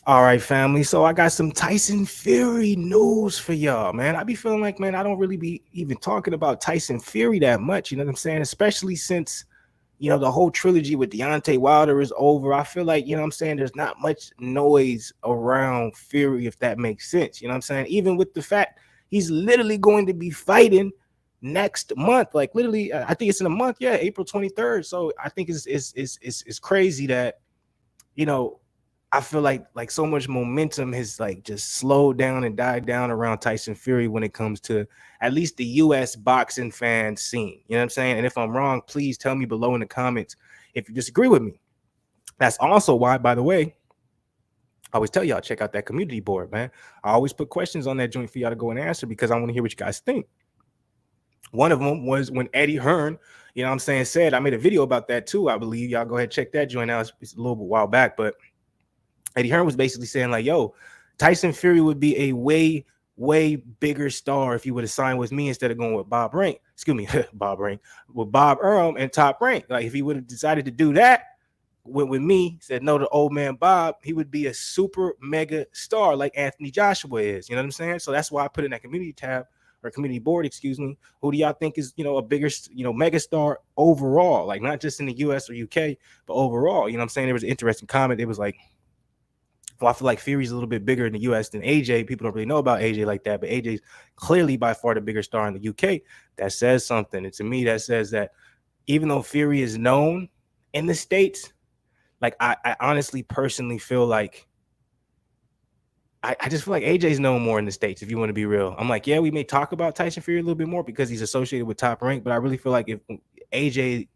All right, family. So I got some Tyson Fury news for y'all, man. I be feeling like, man, I don't really be even talking about Tyson Fury that much. You know what I'm saying? Especially since, the whole trilogy with Deontay Wilder is over. I feel like, what I'm saying, there's not much noise around Fury, if that makes sense. You know what I'm saying? Even with the fact he's literally going to be fighting next month. Like literally, I think it's in a month. Yeah, April 23rd. So I think it's crazy that, you know, I feel like so much momentum has like just slowed down and died down around Tyson Fury when it comes to at least the US boxing fan scene. You know what I'm saying? And if I'm wrong, please tell me below in the comments if you disagree with me. That's also why, by the way, I always tell y'all check out that community board, man. I always put questions on that joint for y'all to go and answer because I want to hear what you guys think. One of them was when Eddie Hearn, said, I made a video about that too. I believe y'all go ahead and check that joint out. It's a little bit while back, but Eddie Hearn was basically saying like, yo, Tyson Fury would be a way bigger star if he would have signed with me instead of going with Bob Rank. Excuse me, Bob Rank, with Bob Earl and Top Rank. Like if he would have decided to do that with me, said no to old man Bob, he would be a super mega star like Anthony Joshua is. You know what I'm saying? So that's why I put in that community tab or community board, excuse me. Who do y'all think is, a bigger, mega star overall? Like not just in the US or UK, but overall. You know what I'm saying? There was an interesting comment. It was like, well, I feel like Fury's a little bit bigger in the US than AJ. People don't really know about AJ like that, but AJ's clearly by far the bigger star in the UK. That says something. And to me, that says that even though Fury is known in the States, like I honestly personally feel like I just feel like AJ's known more in the States, if you want to be real. I'm like, yeah, we may talk about Tyson Fury a little bit more because he's associated with Top Rank, but I really feel like if AJ,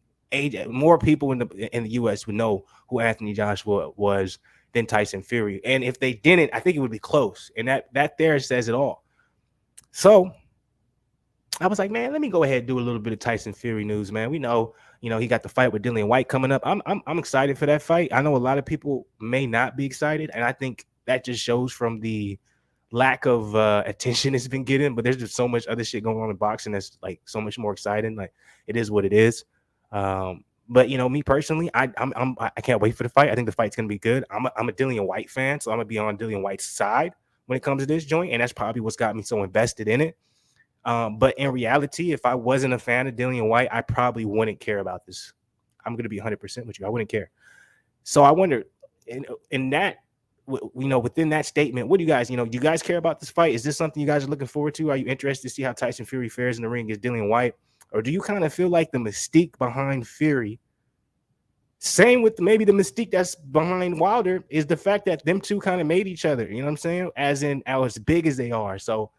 more people in the US would know who Anthony Joshua was than Tyson Fury. And if they didn't, I think it would be close. And that there says it all. So I was like, man, let me go ahead and do a little bit of Tyson Fury news, man. We know, he got the fight with Dillian Whyte coming up. I'm excited for that fight. I know a lot of people may not be excited, and I think that just shows from the lack of attention it's been getting. But there's just so much other shit going on in boxing that's like so much more exciting. Like it is what it is. But me personally, I can't wait for the fight. I think the fight's gonna be good. I'm a Dillian Whyte fan, so I'm gonna be on Dillian Whyte's side when it comes to this joint, and that's probably what's got me so invested in it. But in reality, if I wasn't a fan of Dillian Whyte, I probably wouldn't care about this. I'm gonna be 100% with you. I wouldn't care. So I wonder, in that, within that statement, what do you guys, do you guys care about this fight? Is this something you guys are looking forward to? Are you interested to see how Tyson Fury fares in the ring against Dillian Whyte? Or do you kind of feel like the mystique behind Fury, same with maybe the mystique that's behind Wilder, is the fact that them two kind of made each other, you know what I'm saying? As in, as big as they are. So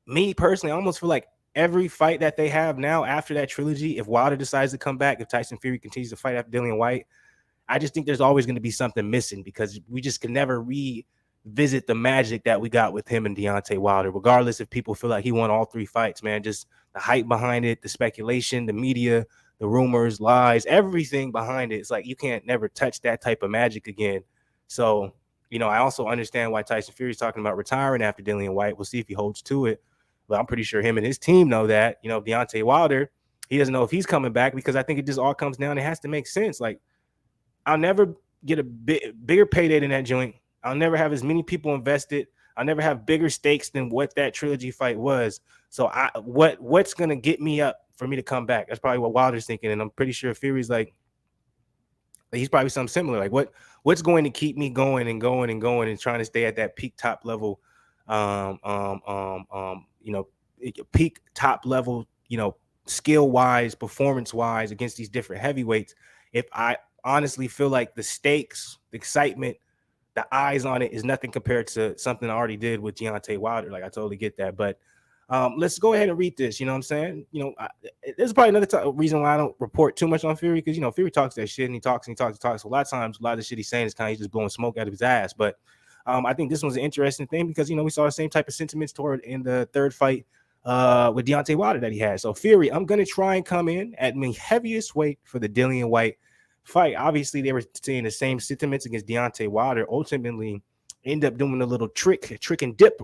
me personally, I almost feel like every fight that they have now after that trilogy, if Wilder decides to come back, if Tyson Fury continues to fight after Dillian Whyte, I just think there's always going to be something missing because we just can never revisit the magic that we got with him and Deontay Wilder, regardless if people feel like he won all three fights, man. Just the hype behind it, the speculation, the media, the rumors, lies, everything behind it. It's like you can't never touch that type of magic again. So, I also understand why Tyson Fury is talking about retiring after Dillian Whyte. We'll see if he holds to it. But I'm pretty sure him and his team know that. Deontay Wilder, he doesn't know if he's coming back because I think it just all comes down. It has to make sense. Like, I'll never get a bigger payday than that joint. I'll never have as many people invested. I'll never have bigger stakes than what that trilogy fight was. So what's gonna get me up for me to come back? That's probably what Wilder's thinking, and I'm pretty sure Fury's like he's probably something similar. Like what's going to keep me going and going and going and trying to stay at that peak top level, peak top level, skill wise, performance wise against these different heavyweights. If I honestly feel like the stakes, the excitement, the eyes on it is nothing compared to something I already did with Deontay Wilder. Like I totally get that, but let's go ahead and read this. You know what I'm saying? There's probably another reason why I don't report too much on Fury because Fury talks that shit and he talks. So a lot of times, a lot of the shit he's saying is kind of just blowing smoke out of his ass. But I think this was an interesting thing because we saw the same type of sentiments toward in the third fight with Deontay Wilder that he had. So Fury, I'm gonna try and come in at my heaviest weight for the Dillian Whyte fight. Obviously, they were saying the same sentiments against Deontay Wilder. Ultimately, end up doing a little trick and dip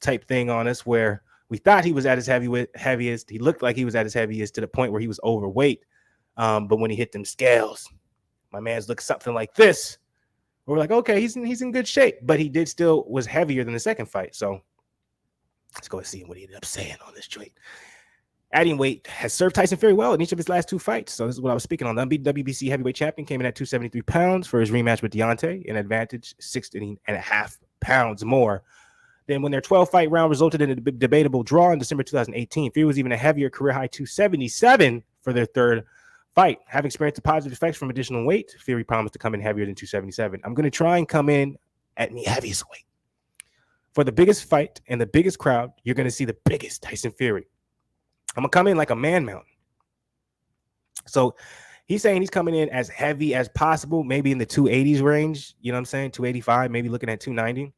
type thing on us where we thought he was at his heaviest. He looked like he was at his heaviest to the point where he was overweight. But when he hit them scales, my man's looked something like this. We're like, okay, he's in good shape, but he was heavier than the second fight. So let's go and see what he ended up saying on this joint. Adding weight has served Tyson Fury well in each of his last 2 fights. So this is what I was speaking on. The unbeaten WBC heavyweight champion came in at 273 pounds for his rematch with Deontay, an advantage 16.5 pounds more. Then when their 12-fight round resulted in a debatable draw in December 2018, Fury was even a heavier career-high 277 for their third fight. Having experienced the positive effects from additional weight, Fury promised to come in heavier than 277. I'm going to try and come in at the heaviest weight. For the biggest fight and the biggest crowd, you're going to see the biggest Tyson Fury. I'm going to come in like a man mountain. So he's saying he's coming in as heavy as possible, maybe in the 280s range. You know what I'm saying? 285, maybe looking at 290.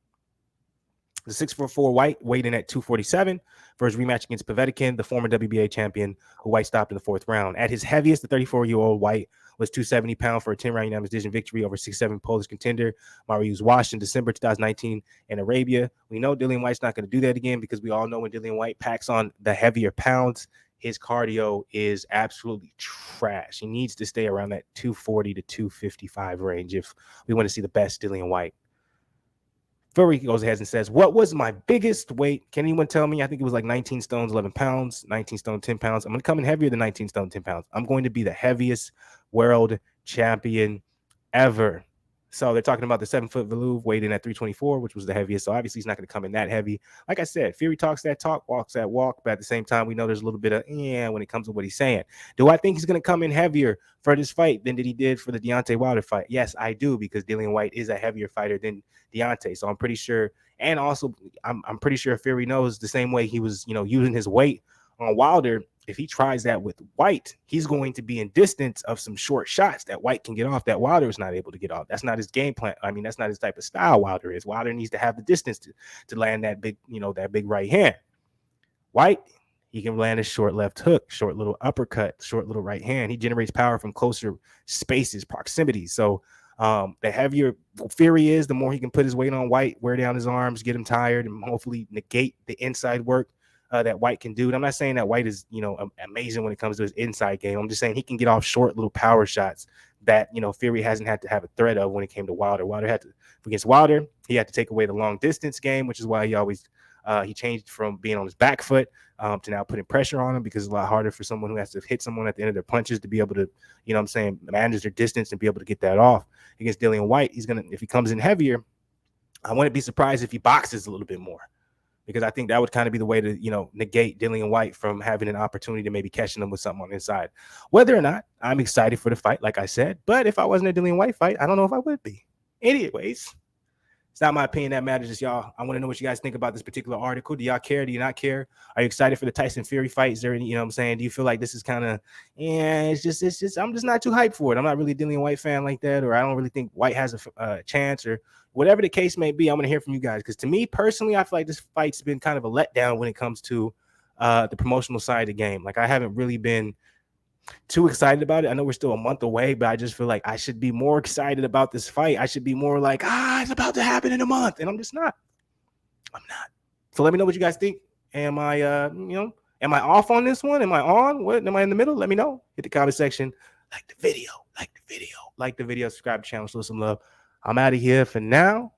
The 6'4" Whyte weighed in at 247 for his rematch against Povetkin, the former WBA champion, who Whyte stopped in the 4th round. At his heaviest, the 34-year-old Whyte was 270 pounds for a 10-round unanimous decision victory over 6'7" Polish contender Mariusz Wash in December 2019 in Arabia. We know Dillian Whyte's not going to do that again because we all know when Dillian Whyte packs on the heavier pounds, his cardio is absolutely trash. He needs to stay around that 240 to 255 range if we want to see the best Dillian Whyte. Fury goes ahead and says, what was my biggest weight? Can anyone tell me? I think it was like 19 stones, 11 pounds, 19 stone, 10 pounds. I'm going to come in heavier than 19 stone, 10 pounds. I'm going to be the heaviest world champion ever. So they're talking about the 7-foot Valuv weighed in at 324, which was the heaviest. So obviously he's not going to come in that heavy. Like I said, Fury talks that talk, walks that walk. But at the same time, we know there's a little bit of when it comes to what he's saying. Do I think he's going to come in heavier for this fight than he did for the Deontay Wilder fight? Yes, I do, because Dillian Whyte is a heavier fighter than Deontay. So I'm pretty sure. And also, I'm pretty sure Fury knows the same way he was, using his weight on Wilder. If he tries that with Whyte, he's going to be in distance of some short shots that Whyte can get off that Wilder is not able to get off. That's not his game plan. I mean, that's not his type of style Wilder is. Wilder needs to have the distance to land that big, that big right hand. Whyte, he can land a short left hook, short little uppercut, short little right hand. He generates power from closer spaces, proximity. So the heavier Fury is, the more he can put his weight on Whyte, wear down his arms, get him tired, and hopefully negate the inside work that Whyte can do. And I'm not saying that Whyte is, amazing when it comes to his inside game. I'm just saying he can get off short little power shots that, Fury hasn't had to have a threat of when it came to Wilder. Against Wilder, he had to take away the long distance game, which is why he always he changed from being on his back foot to now putting pressure on him, because it's a lot harder for someone who has to hit someone at the end of their punches to be able to, manage their distance and be able to get that off. Against Dillian Whyte, if he comes in heavier, I wouldn't be surprised if he boxes a little bit more, because I think that would kind of be the way to, negate Dillian Whyte from having an opportunity to maybe catching him with something on the inside. Whether or not I'm excited for the fight, like I said, but if I wasn't a Dillian Whyte fight, I don't know if I would be. Anyways, it's not my opinion that matters. Just y'all. I want to know what you guys think about this particular article. Do y'all care? Do you not care? Are you excited for the Tyson Fury fight? Is there any, what I'm saying? Do you feel like this is kind of, it's just, I'm just not too hyped for it. I'm not really a Dillian Whyte fan like that, or I don't really think Whyte has a chance, or whatever the case may be. I'm going to hear from you guys, because to me personally, I feel like this fight's been kind of a letdown when it comes to the promotional side of the game. Like, I haven't really been too excited about it. I know we're still a month away, but I just feel like I should be more excited about this fight. I should be more like, it's about to happen in a month, and I'm just not. I'm not. So let me know what you guys think. Am I, am I off on this one? Am I on? What? Am I in the middle? Let me know. Hit the comment section. Like the video. Subscribe to the channel. Show some love. I'm out of here for now.